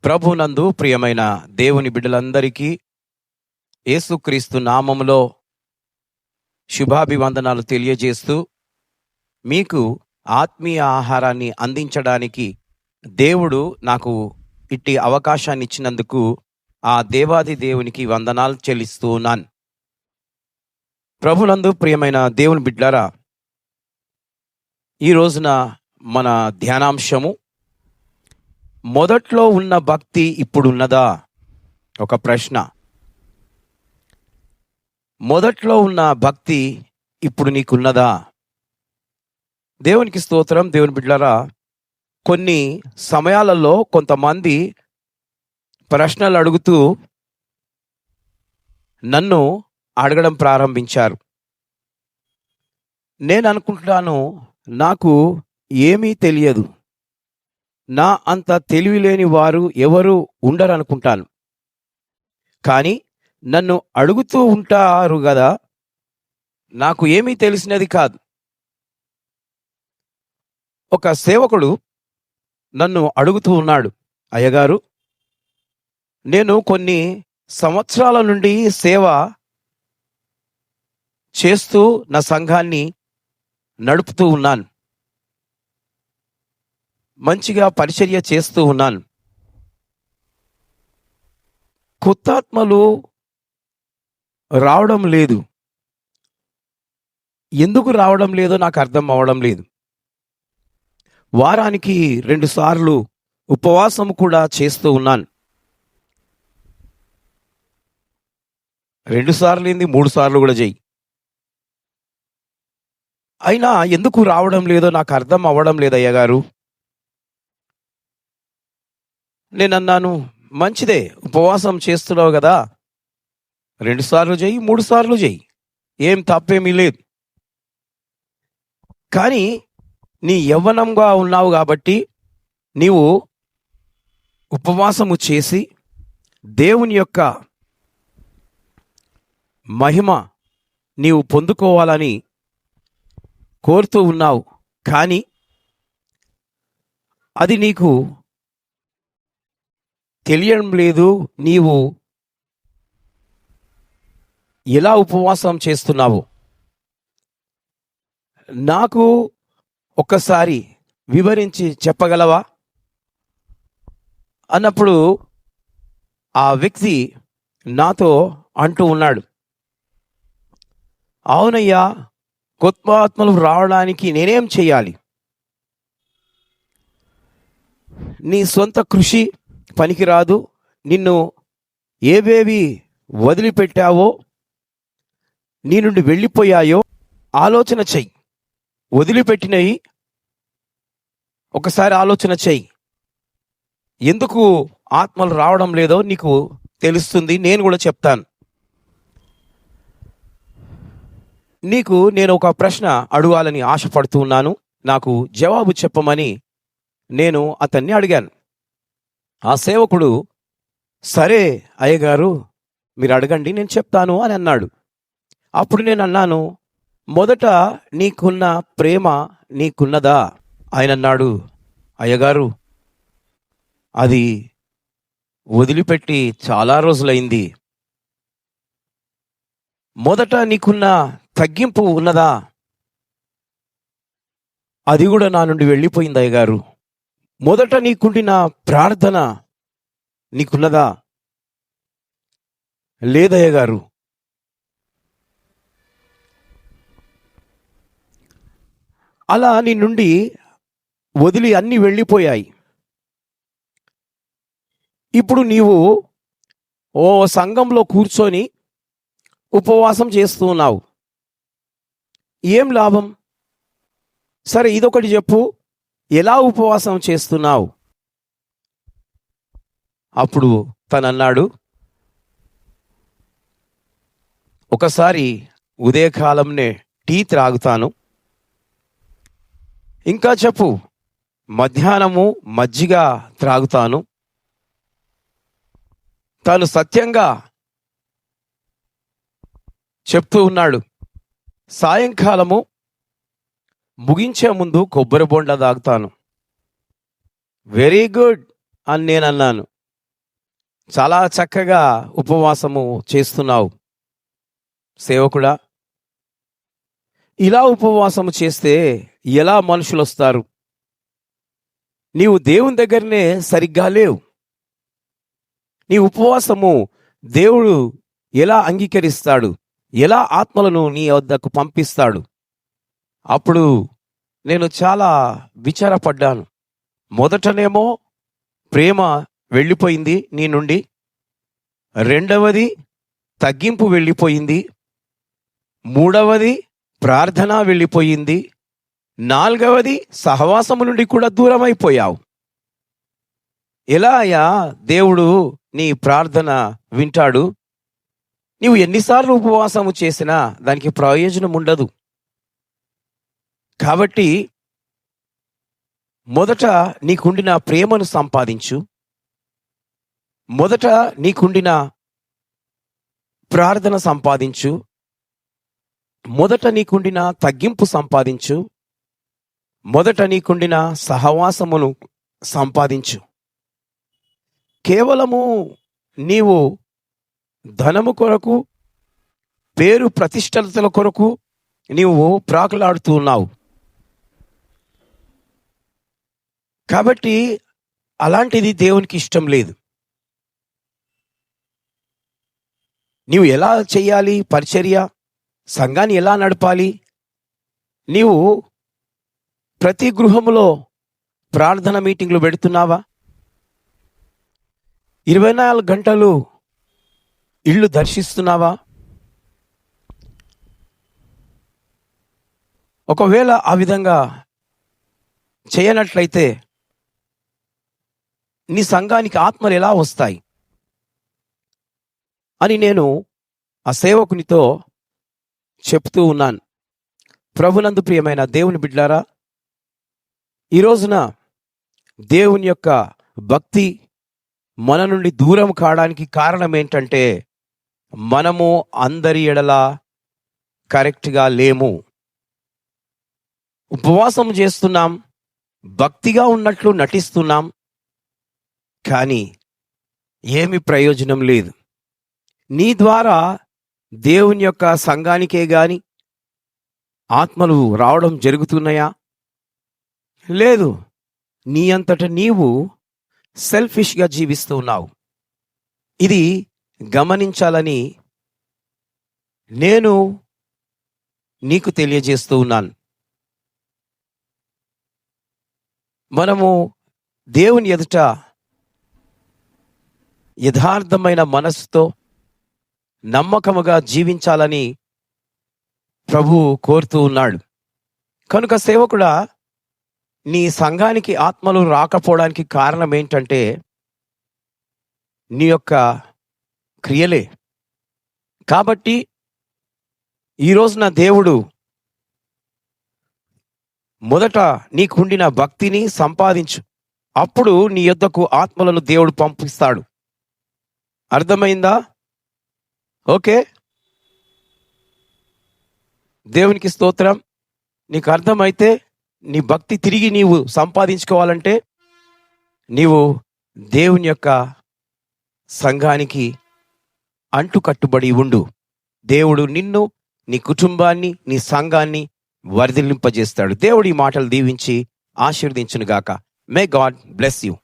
ప్రభునందు ప్రియమైన దేవుని బిడ్డలందరికీ యేసుక్రీస్తు నామములో శుభాభివందనాలు తెలియజేస్తూ మీకు ఆత్మీయ ఆహారాన్ని అందించడానికి దేవుడు నాకు ఇట్టి అవకాశాన్ని ఇచ్చినందుకు ఆ దేవాది దేవునికి వందనాలు చెల్లిస్తూ ఉన్నాను. ప్రభునందు ప్రియమైన దేవుని బిడ్డలారా, ఈ రోజున మన ధ్యానాంశము మొదట్లో ఉన్న భక్తి ఇప్పుడున్నదా? ఒక ప్రశ్న. మొదట్లో ఉన్న భక్తి ఇప్పుడు నీకున్నదా? దేవునికి స్తోత్రం. దేవుని బిడ్డలారా, కొన్ని సమయాలలో కొంతమంది ప్రశ్నలు అడుగుతూ నన్ను అడగడం ప్రారంభించారు. నేను అనుకుంటున్నాను, నాకు ఏమీ తెలియదు, నా అంత తెలివి లేని వారు ఎవరు ఉండరనుకుంటాను. కానీ నన్ను అడుగుతూ ఉంటారు కదా, నాకు ఏమీ తెలిసినది కాదు. ఒక సేవకుడు నన్ను అడుగుతూ ఉన్నాడు, అయ్యగారు, నేను కొన్ని సంవత్సరాల నుండి సేవ చేస్తూ నా సంఘాన్ని నడుపుతూ ఉన్నాను, మంచిగా పరిచర్య చేస్తూ ఉన్నాను. కొత్తాత్మలు రావడం లేదు. ఎందుకు రావడం లేదో నాకు అర్థం అవడం లేదు. వారానికి 2 సార్లు ఉపవాసం కూడా చేస్తూ ఉన్నాను. 2 సార్లు ఏంది, 3 సార్లు కూడా చెయ్యి. అయినా ఎందుకు రావడం లేదో నాకు అర్థం అవ్వడం లేదు అయ్యగారు. నేను అన్నాను, మంచిదే, ఉపవాసం చేస్తున్నావు కదా, 2 సార్లు చెయ్యి, 3 సార్లు చెయ్యి, ఏం తప్పేమీ లేదు. కానీ నీ యవ్వనంగా ఉన్నావు కాబట్టి నీవు ఉపవాసము చేసి దేవుని యొక్క మహిమ నీవు పొందుకోవాలని కోరుతూ ఉన్నావు. కానీ అది నీకు తెలియడం లేదు. నీవు ఎలా ఉపవాసం చేస్తున్నావు నాకు ఒక్కసారి వివరించి చెప్పగలవా అన్నప్పుడు ఆ వ్యక్తి నాతో అంటూ ఉన్నాడు, అవునయ్యా, కొత్త ఆత్మలు రావడానికి నేనేం చేయాలి? నీ సొంత కృషి పనికిరాదు. నిన్ను ఏవేవి వదిలిపెట్టావో, నీ నుండి వెళ్ళిపోయాయో ఆలోచన చెయ్యి. వదిలిపెట్టినవి ఒకసారి ఆలోచన చెయ్యి. ఎందుకు ఆత్మలు రావడం లేదో నీకు తెలుస్తుంది, నేను కూడా చెప్తాను. నీకు నేను ఒక ప్రశ్న అడగాలని ఆశపడుతూ ఉన్నాను, నాకు జవాబు చెప్పమని నేను అతన్ని అడిగాను. ఆ సేవకుడు, సరే అయ్యగారు, మీరు అడగండి, నేను చెప్తాను అని అన్నాడు. అప్పుడు నేను అన్నాను, మొదట నీకున్న ప్రేమ నీకున్నదా? ఆయన అన్నాడు, అయ్యగారు, అది వదిలిపెట్టి చాలా రోజులైంది. మొదట నీకున్న తగ్గింపు ఉన్నదా? అది కూడా నా నుండి వెళ్ళిపోయింది అయ్యగారు. మొదట నీకుండిన ప్రార్థన నీకున్నదా? లేదయ్యగారు. అలా నీ నుండి వదిలి అన్నీ వెళ్ళిపోయాయి. ఇప్పుడు నీవు ఓ సంఘంలో కూర్చొని ఉపవాసం చేస్తూ ఉన్నావు, ఏం లాభం? సరే, ఇదొకటి చెప్పు, ఎలా ఉపవాసం చేస్తున్నావు? అప్పుడు తనన్నాడు, ఒకసారి ఉదయకాలంనే టీ త్రాగుతాను, ఇంకా చెప్పు, మధ్యాహ్నము మజ్జిగ త్రాగుతాను. తాను సత్యంగా చెప్తూ ఉన్నాడు, సాయంకాలము ముగించే ముందు కొబ్బరి బొండ తాగుతాను. వెరీ గుడ్ అని నేను అన్నాను. చాలా చక్కగా ఉపవాసము చేస్తున్నావు సేవకుడా. ఇలా ఉపవాసము చేస్తే ఎలా మనుషులు వస్తారు? నీవు దేవుని దగ్గరనే సరిగ్గా లేవు. నీ ఉపవాసము దేవుడు ఎలా అంగీకరిస్తాడు? ఎలా ఆత్మలను నీ వద్దకు పంపిస్తాడు? అప్పుడు నేను చాలా విచారపడ్డాను. మొదటనేమో ప్రేమ వెళ్ళిపోయింది నీ నుండి, రెండవది తగ్గింపు వెళ్ళిపోయింది, మూడవది ప్రార్థన వెళ్ళిపోయింది, నాలుగవది సహవాసము నుండి కూడా దూరం అయిపోయావు. ఎలా అయ్యా దేవుడు నీ ప్రార్థన వింటాడు? నీవు ఎన్నిసార్లు ఉపవాసము చేసినా దానికి ప్రయోజనం ఉండదు. కాబట్టి మొదట నీకుండిన ప్రేమను సంపాదించు, మొదట నీకుండిన ప్రార్థన సంపాదించు, మొదట నీకుండిన తగ్గింపు సంపాదించు, మొదట నీకుండిన సహవాసమును సంపాదించు. కేవలము నీవు ధనము కొరకు, పేరు ప్రతిష్టతల కొరకు నీవు ప్రాకులాడుతూ ఉన్నావు. కాబట్టి అలాంటిది దేవునికి ఇష్టం లేదు. నీవు ఎలా చెయ్యాలి పరిచర్య, సంఘాన్ని ఎలా నడపాలి? నీవు ప్రతి గృహములో ప్రార్థన మీటింగ్లు పెడుతున్నావా? 24 గంటలు ఇళ్ళు దర్శిస్తున్నావా? ఒకవేళ ఆ విధంగా చేయనట్లయితే నీ సంఘానికి ఆత్మలు ఎలా వస్తాయి అని నేను ఆ సేవకునితో చెప్తూ ఉన్నాను. ప్రభునందు ప్రియమైన దేవుని బిడ్డలారా, ఈ రోజున దేవుని యొక్క భక్తి మన నుండి దూరం కావడానికి కారణం ఏంటంటే మనము అందరి ఎడల కరెక్ట్గా లేము. ఉపవాసం చేస్తున్నాం, భక్తిగా ఉన్నట్లు నటిస్తున్నాం, కానీ ఏమి ప్రయోజనం లేదు. నీ ద్వారా దేవుని యొక్క సంఘానికే గాని ఆత్మలు రావడం జరుగుతున్నాయా? లేదు. నీ అంతట నీవు సెల్ఫిష్గా జీవిస్తూ ఉన్నావు. ఇది గమనించాలని నేను నీకు తెలియజేస్తూ ఉన్నాను. మనము దేవుని ఎదుట యథార్థమైన మనస్సుతో నమ్మకముగా జీవించాలని ప్రభువు కోరుతూ ఉన్నాడు. కనుక సేవకుడా, నీ సంఘానికి ఆత్మలు రాకపోవడానికి కారణం ఏంటంటే నీ యొక్క క్రియలే. కాబట్టి ఈ రోజున దేవుడు మొదట నీకుండిన భక్తిని సంపాదించు, అప్పుడు నీ యొద్దకు ఆత్మలను దేవుడు పంపిస్తాడు. అర్థమైందా? ఓకే, దేవునికి స్తోత్రం. నీకు అర్థమైతే నీ భక్తి తిరిగి నీవు సంపాదించుకోవాలంటే నీవు దేవుని యొక్క సంఘానికి అంటుకట్టుబడి ఉండు. దేవుడు నిన్ను, నీ కుటుంబాన్ని, నీ సంఘాన్ని వర్ధిల్లింపజేస్తాడు. దేవుడి మాటలు దీవించి ఆశీర్వదించునుగాక. May God bless you.